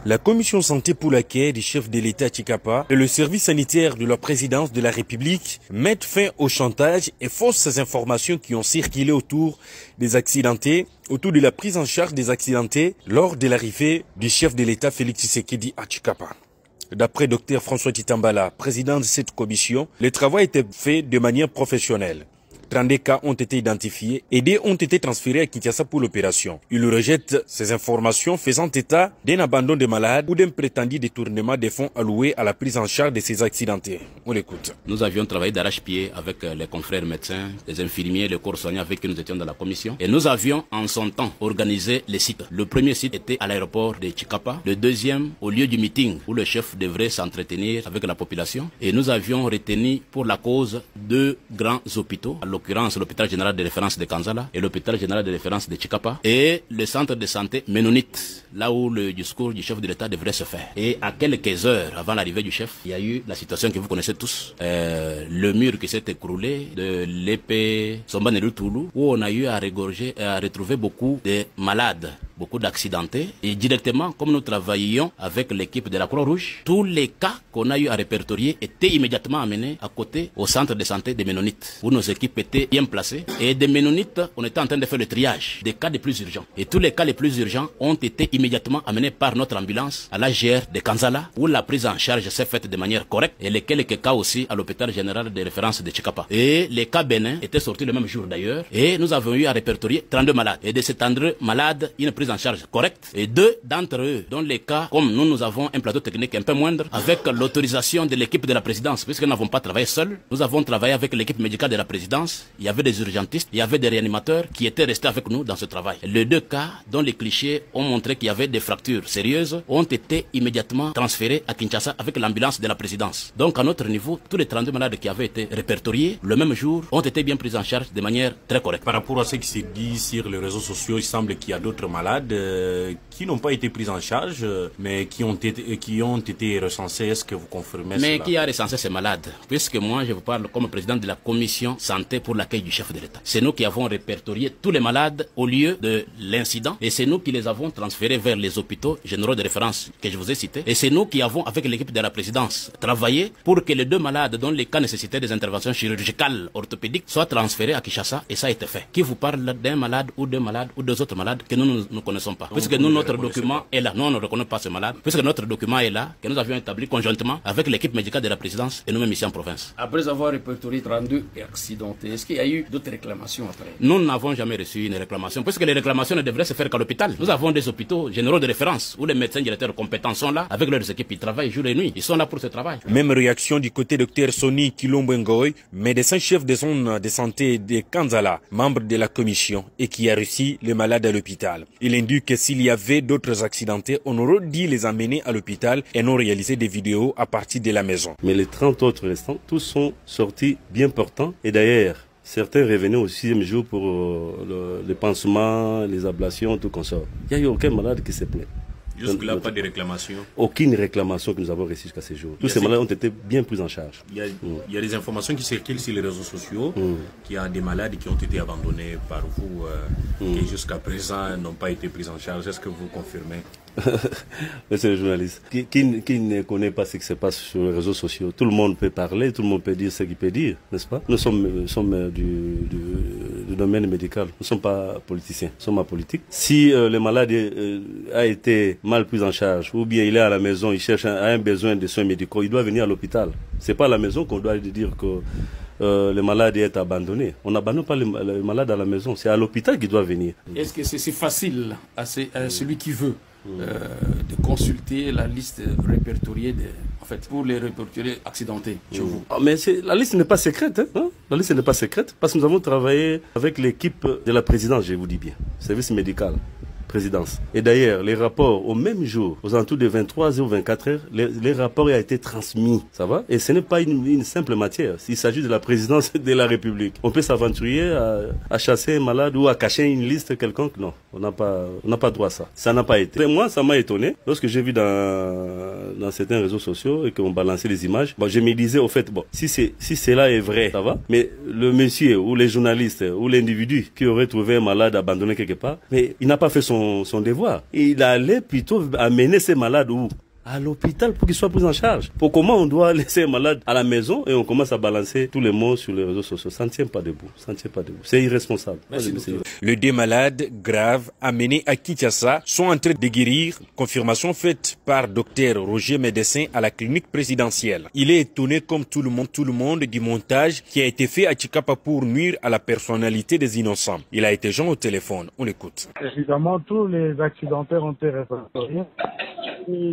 La commission santé pour laquelle du chef de l'État Tshikapa et le service sanitaire de la présidence de la République mettent fin au chantage et fausses informations qui ont circulé autour des accidentés, autour de la prise en charge des accidentés lors de l'arrivée du chef de l'État Félix Tshisekedi à Tshikapa. D'après Dr François Titambala, président de cette commission, le travail était fait de manière professionnelle. 32 cas ont été identifiés et des ont été transférés à Kinshasa pour l'opération. Il rejette ces informations faisant état d'un abandon de malades ou d'un prétendu détournement des fonds alloués à la prise en charge de ces accidentés. On l'écoute. Nous avions travaillé d'arrache-pied avec les confrères médecins, les infirmiers, les corps soignants avec qui nous étions dans la commission. Et nous avions en son temps organisé les sites. Le premier site était à l'aéroport de Tshikapa. Le deuxième au lieu du meeting où le chef devrait s'entretenir avec la population. Et nous avions retenu pour la cause 2 grands hôpitaux. À l'occurrence l'hôpital général de référence de Kanzala et l'hôpital général de référence de Tshikapa et le centre de santé Ménonite, là où le discours du chef de l'État devrait se faire. Et à quelques heures avant l'arrivée du chef, il y a eu la situation que vous connaissez tous, le mur qui s'est écroulé de l'épée Sombaneru-Toulou, où on a eu à regorger, à retrouver beaucoup de malades, beaucoup d'accidentés. Et directement, comme nous travaillions avec l'équipe de la Croix-Rouge, tous les cas qu'on a eu à répertorier étaient immédiatement amenés à côté au centre de santé des Ménonites, où nos équipes étaient bien placées. Et des Ménonites, on était en train de faire le triage des cas les plus urgents. Et tous les cas les plus urgents ont été immédiatement amenés par notre ambulance à l'AGR de Kanzala, où la prise en charge s'est faite de manière correcte, et les quelques cas aussi à l'hôpital général de référence de Tshikapa. Et les cas bénins étaient sortis le même jour d'ailleurs, et nous avons eu à répertorier 32 malades. Et de ces 32 malades, une prise en charge correcte, et 2 d'entre eux, dont les cas, comme nous avons un plateau technique un peu moindre, avec l'autorisation de l'équipe de la présidence, puisque nous n'avons pas travaillé seuls, nous avons travaillé avec l'équipe médicale de la présidence. Il y avait des urgentistes, il y avait des réanimateurs qui étaient restés avec nous dans ce travail. Les 2 cas dont les clichés ont montré qu'il y avait des fractures sérieuses ont été immédiatement transférés à Kinshasa avec l'ambulance de la présidence. Donc à notre niveau, tous les 32 malades qui avaient été répertoriés le même jour ont été bien pris en charge de manière très correcte. Par rapport à ce qui s'est dit sur les réseaux sociaux, il semble qu'il y a d'autres malades qui n'ont pas été pris en charge, mais qui ont été recensés. Est-ce que vous confirmez cela? Mais qui a recensé ces malades? Puisque moi, je vous parle comme président de la commission santé pour l'accueil du chef de l'État. C'est nous qui avons répertorié tous les malades au lieu de l'incident et c'est nous qui les avons transférés vers les hôpitaux généraux de référence que je vous ai cités. Et c'est nous qui avons, avec l'équipe de la présidence, travaillé pour que les 2 malades dont les cas nécessitaient des interventions chirurgicales orthopédiques soient transférés à Kinshasa et ça a été fait. Qui vous parle d'un malade ou 2 malades ou 2 autres malades que nous ne connaissons pas? Puisque nous, notre document est là. Nous, on ne reconnaît pas ce malade. Puisque notre document est là, que nous avions établi conjointement avec l'équipe médicale de la présidence et nous-mêmes ici en province. Après avoir répertorié 32 accidentés, est-ce qu'il y a eu d'autres réclamations après? Nous n'avons jamais reçu une réclamation, puisque les réclamations ne devraient se faire qu'à l'hôpital. Nous avons des hôpitaux généraux de référence où les médecins directeurs compétents sont là, avec leurs équipes, ils travaillent jour et nuit. Ils sont là pour ce travail. Même réaction du côté Dr Soni Kilombengoy, médecin chef de zone de santé de Kanzala, membre de la commission et qui a reçu les malades à l'hôpital. Il indique que s'il y avait d'autres accidentés, on aurait dû les amener à l'hôpital et non réaliser des vidéos à partir de la maison. Mais les 30 autres restants, tous sont sortis bien portants. Et d'ailleurs, certains revenaient au 6e jour pour le pansement, les ablations, tout comme ça. Il n'y a eu aucun malade qui s'est plaint. Jusque-là, pas de réclamation? Aucune réclamation que nous avons reçue jusqu'à ce jour. Tous ces malades ont été bien pris en charge. Il y a des informations qui circulent sur les réseaux sociaux, qu'il y a des malades qui ont été abandonnés par vous, qui jusqu'à présent n'ont pas été pris en charge. Est-ce que vous confirmez? Monsieur le journaliste, qui ne connaît pas ce qui se passe sur les réseaux sociaux? Tout le monde peut parler, tout le monde peut dire ce qu'il peut dire, n'est-ce pas? Nous sommes du domaine médical, nous ne sommes pas politiciens, nous sommes apolitiques. Si le malade a été mal pris en charge, ou bien il est à la maison, il cherche un besoin de soins médicaux, il doit venir à l'hôpital. C'est pas à la maison qu'on doit dire que le malade est abandonné. On n'abandonne pas le malade à la maison, c'est à l'hôpital qu'il doit venir. Est-ce que c'est facile à celui qui veut de consulter la liste répertoriée pour les répertoriés accidentés chez vous? Mais la liste n'est pas secrète, hein? La liste n'est pas secrète parce que nous avons travaillé avec l'équipe de la présidence, je vous dis bien, service médical. Présidence. Et d'ailleurs, les rapports au même jour, aux alentours de 23h ou 24h, les rapports ont été transmis. Ça va? Et ce n'est pas une simple matière. Il s'agit de la présidence de la République. On peut s'aventurer à chasser un malade ou à cacher une liste quelconque. Non, on n'a pas droit à ça. Ça n'a pas été. Et moi, ça m'a étonné lorsque j'ai vu dans certains réseaux sociaux et qu'on balançait les images. Bon, je me disais, au fait, bon, si cela est vrai, ça va. Mais le monsieur ou les journalistes ou l'individu qui aurait trouvé un malade abandonné quelque part, mais il n'a pas fait son son devoir. Et il allait plutôt amener ces malades où? À l'hôpital pour qu'ils soient pris en charge. Pour comment on doit laisser un malade à la maison et on commence à balancer tous les mots sur les réseaux sociaux. Ça ne tient pas debout. Ça ne tient pas debout. C'est irresponsable. Les 2 malades graves amenés à Kinshasa sont en train de guérir. Confirmation faite par Dr Roger, médecin à la clinique présidentielle. Il est étonné comme tout le monde du montage qui a été fait à Tshikapa pour nuire à la personnalité des innocents. Il a été joint au téléphone. On l'écoute. Évidemment, tous les accidentaires ont été répertoriés.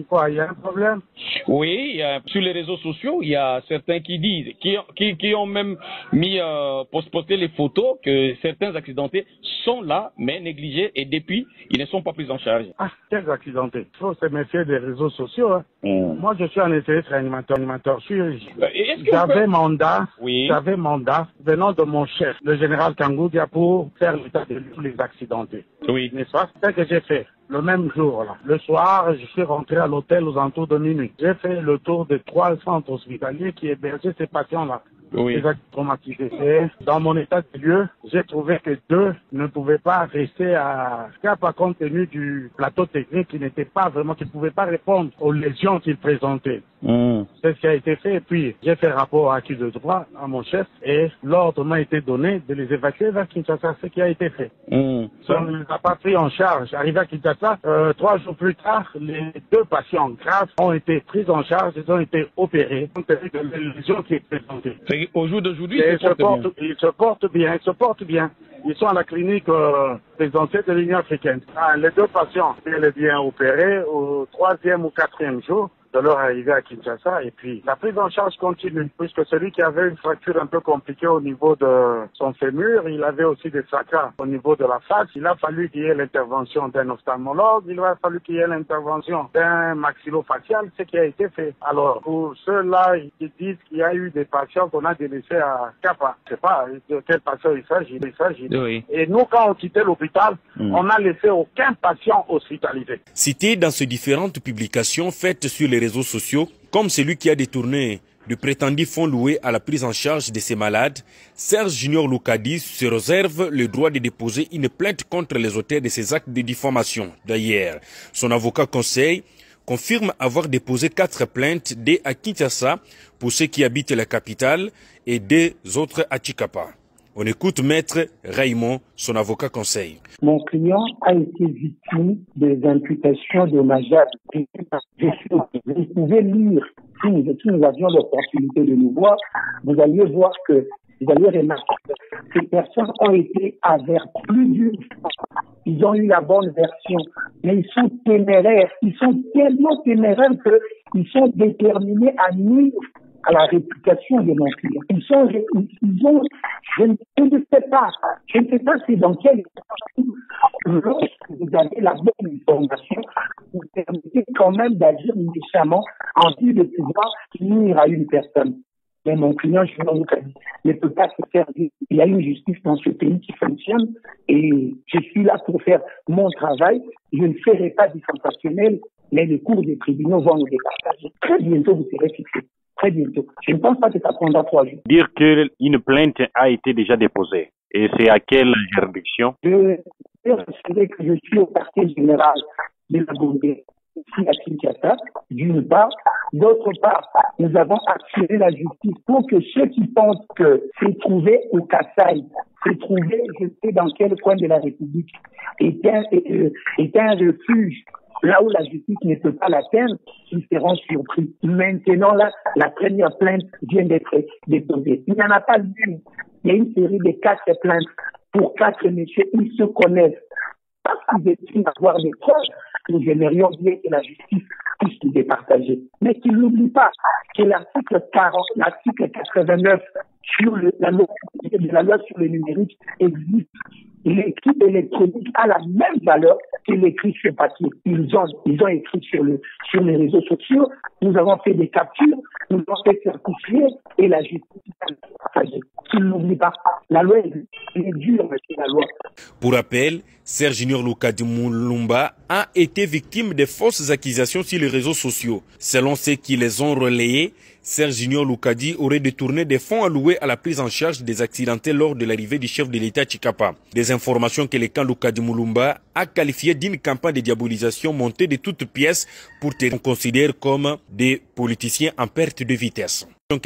Quoi, il y a un problème? Oui, sur les réseaux sociaux, il y a certains qui disent, qui ont même mis, posté les photos que certains accidentés sont là, mais négligés, et depuis, ils ne sont pas pris en charge. Ah, quels accidentés? Il faut se méfier des réseaux sociaux. Hein. Moi, je suis anesthésiste animateur chirurgien. J'avais mandat venant de mon chef, le général Kangoudia, pour faire l'état de tous les accidentés. Oui. N'est-ce pas? C'est ce que j'ai fait. Le même jour, là. Le soir, je suis rentré à l'hôtel aux alentours de minuit. J'ai fait le tour de 3 centres hospitaliers qui hébergeaient ces patients-là. Oui. Les actes traumatisés. Et dans mon état de lieu, j'ai trouvé que 2 ne pouvaient pas rester à Cap à compte tenu du plateau technique qui n'était pas vraiment, qui ne pouvait pas répondre aux lésions qu'ils présentaient. C'est ce qui a été fait. Et puis, j'ai fait rapport à qui de droit à mon chef et l'ordre m'a été donné de les évacuer vers Kinshasa, ce qui a été fait. On ne les a pas pris en charge. Arrivé à Kinshasa, 3 jours plus tard, les 2 patients graves ont été pris en charge, ils ont été opérés compte tenu de les lésions qui étaient présentées. Au jour d'aujourd'hui, ils se portent bien. Ils sont à la clinique présidentielle de l'Union africaine. Les 2 patients, ils sont bien opérés au 3e ou 4e jour de leur arrivée à Kinshasa. Et puis, la prise en charge continue, puisque celui qui avait une fracture un peu compliquée au niveau de son fémur, il avait aussi des fracas au niveau de la face. Il a fallu qu'il y ait l'intervention d'un ophtalmologue, il a fallu qu'il y ait l'intervention d'un maxillofacial, ce qui a été fait. Alors, pour ceux-là qui disent qu'il y a eu des patients qu'on a délaissés à Kapa, je ne sais pas de quel patient il s'agit. Oui. Et nous, quand on quittait l'hôpital, on n'a laissé aucun patient hospitalisé. Cité dans ces différentes publications faites sur les réseaux sociaux, comme celui qui a détourné de prétendus fonds loués à la prise en charge de ces malades, Serge Junior Loukadi se réserve le droit de déposer une plainte contre les auteurs de ces actes de diffamation. D'ailleurs, son avocat conseil confirme avoir déposé 4 plaintes, 2 à Kinshasa pour ceux qui habitent la capitale et 2 autres à Tshikapa. On écoute Maître Raymond, son avocat conseil. Mon client a été victime des imputations dommageables. Vous pouvez lire, si nous avions l'opportunité de nous voir, vous alliez voir que, vous alliez remarquer que ces personnes ont été averties plus d'une fois. Ils ont eu la bonne version, mais ils sont téméraires. Ils sont tellement téméraires qu'ils sont déterminés à nuire à la réputation de mon client. Je ne sais pas si dans quel lorsque vous avez la bonne information, vous permettez quand même d'agir méchamment en vue de pouvoir nuire à une personne. Mais mon client, ne peut pas se faire dire. Il y a une justice dans ce pays qui fonctionne et je suis là pour faire mon travail. Je ne ferai pas du sensationnel, mais les cours des tribunaux vont nous départager. Très bientôt, vous serez fixés. Très bientôt. Je ne pense pas que ça prendra 3 jours. Dire qu'une plainte a été déjà déposée. Et c'est à quelle juridiction? Je sais que je suis au quartier général de la Gambie, ici à Kinshasa, d'une part. D'autre part, nous avons assuré la justice pour que ceux qui pensent que c'est trouvé au Kassai, c'est trouvé, je sais dans quel coin de la République, est un refuge. Là où la justice ne peut pas l'atteindre, ils seront surpris. Maintenant, là, la première plainte vient d'être déposée. Il n'y en a pas une. Il y a une série de 4 plaintes pour 4 messieurs. Ils se connaissent. Parce qu'ils estiment avoir des preuves, nous aimerions bien que la justice puisse les départager. Mais qu'ils n'oublient pas que l'article 89 sur la loi sur le numérique existe. L'écrit électronique a la même valeur que l'écrit sur papier. Ils ont écrit sur les réseaux sociaux. Nous avons fait des captures, nous avons fait certifier et la justice a partagé. Qu'ils n'oublient pas, la loi est dure, mais c'est la loi. Pour rappel, Serge Junior Loukadi Moulumba a été victime de fausses accusations sur les réseaux sociaux. Selon ceux qui les ont relayées, Serge Junior Lukadi aurait détourné des fonds alloués à la prise en charge des accidentés lors de l'arrivée du chef de l'État Tshikapa. Des informations que le camp Lukadi Mulumba a qualifiées d'une campagne de diabolisation montée de toutes pièces pour qu'on considère comme des politiciens en perte de vitesse. Donc,